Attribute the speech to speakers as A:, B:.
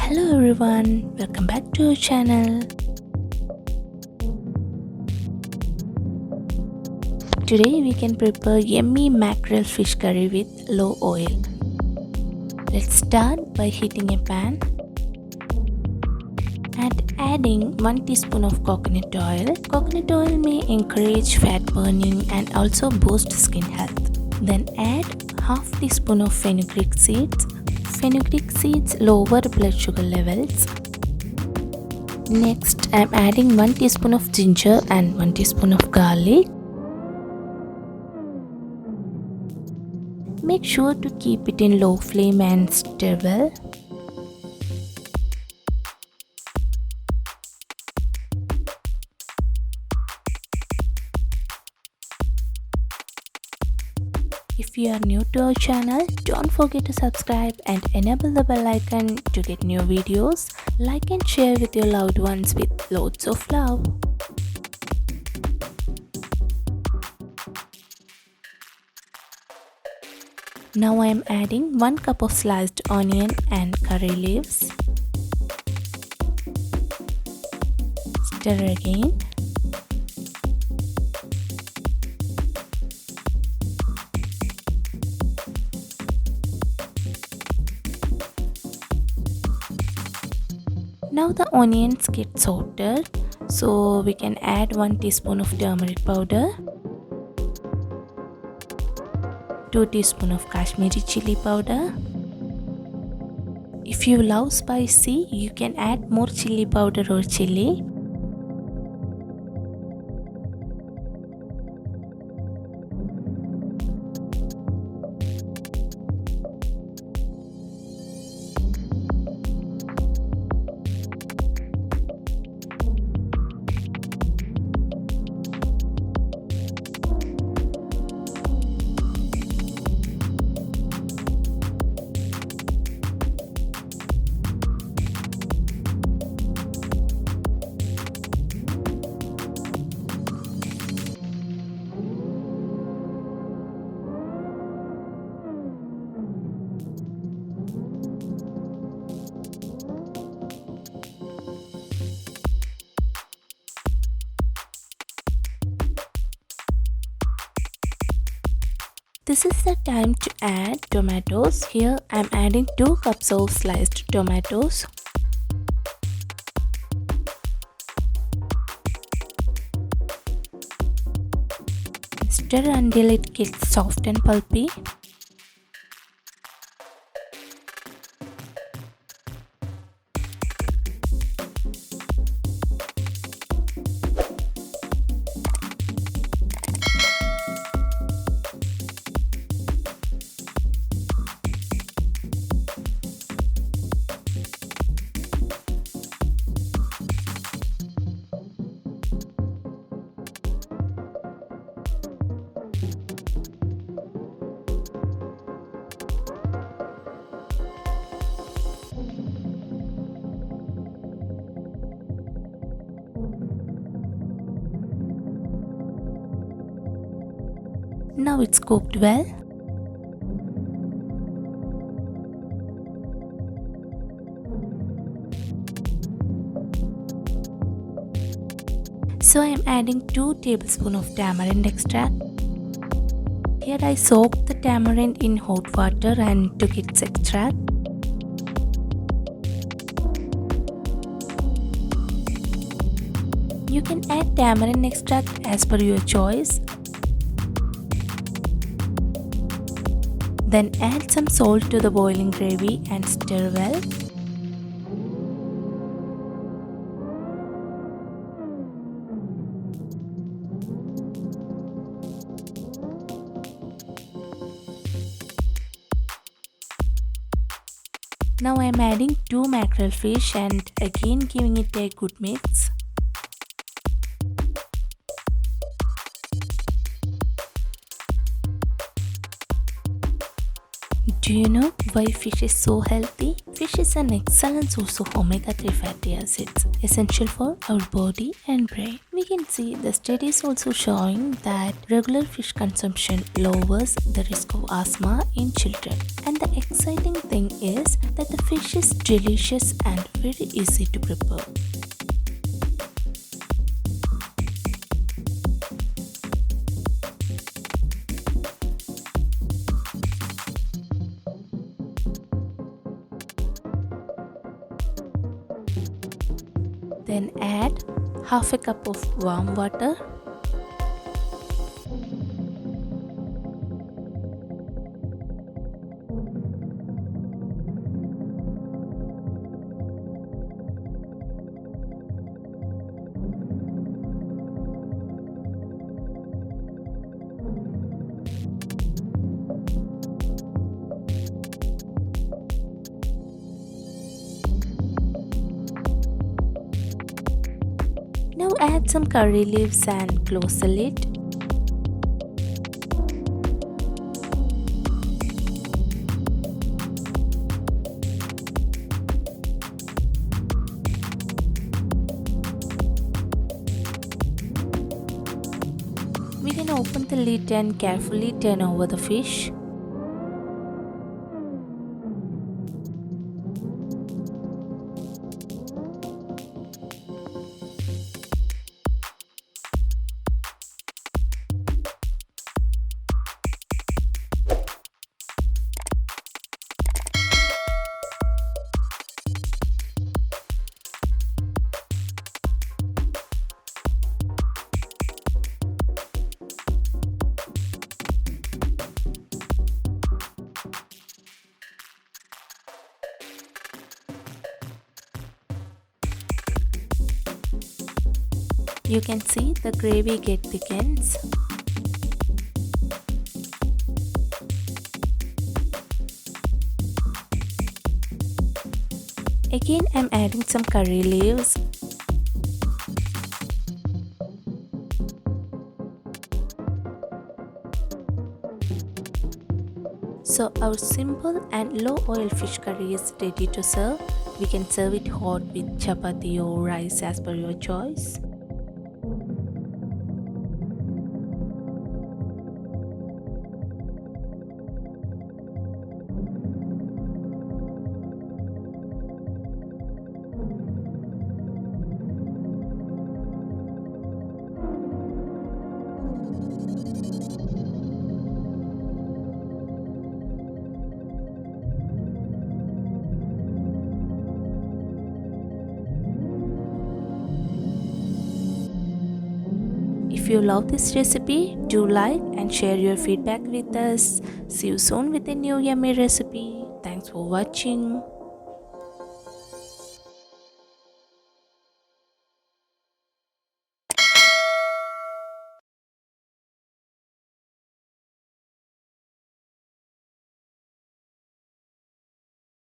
A: Hello everyone, welcome back to our channel. Today we can prepare yummy mackerel fish curry with low oil. Let's start by heating a pan and adding 1 teaspoon of coconut oil. Coconut oil may encourage fat burning and also boost skin health. Then add half teaspoon of fenugreek seeds. Fenugreek seeds lower blood sugar levels. Next, I am adding 1 teaspoon of ginger and 1 teaspoon of garlic. Make sure to keep it in low flame and stir well. If you are new to our channel, don't forget to subscribe and enable the bell icon to get new videos. Like and share with your loved ones with loads of love. Now I am adding 1 cup of sliced onion and curry leaves. Stir again. Now the onions get sauteed, so we can add 1 teaspoon of turmeric powder, 2 teaspoon of Kashmiri chili powder. If you love spicy, you can add more chili powder or chili. This is the time to add tomatoes. Here I am adding 2 cups of sliced tomatoes. Stir until it gets soft and pulpy. Now it's cooked well. So I am adding 2 tablespoons of tamarind extract. Here I soaked the tamarind in hot water and took its extract. You can add tamarind extract as per your choice. Then add some salt to the boiling gravy and stir well. Now I am adding 2 mackerel fish and again giving it a good mix. Do you know why fish is so healthy? Fish is an excellent source of omega-3 fatty acids, essential for our body and brain. We can see the studies also showing that regular fish consumption lowers the risk of asthma in children. And the exciting thing is that the fish is delicious and very easy to prepare. Then add half a cup of warm water. Now add some curry leaves and close the lid. We can open the lid and carefully turn over the fish. You can see the gravy get thickens. Again, I'm adding some curry leaves. So our simple and low oil fish curry is ready to serve. We can serve it hot with chapati or rice as per your choice. If you love this recipe, do like and share your feedback with us. See you soon with a new yummy recipe. Thanks for watching.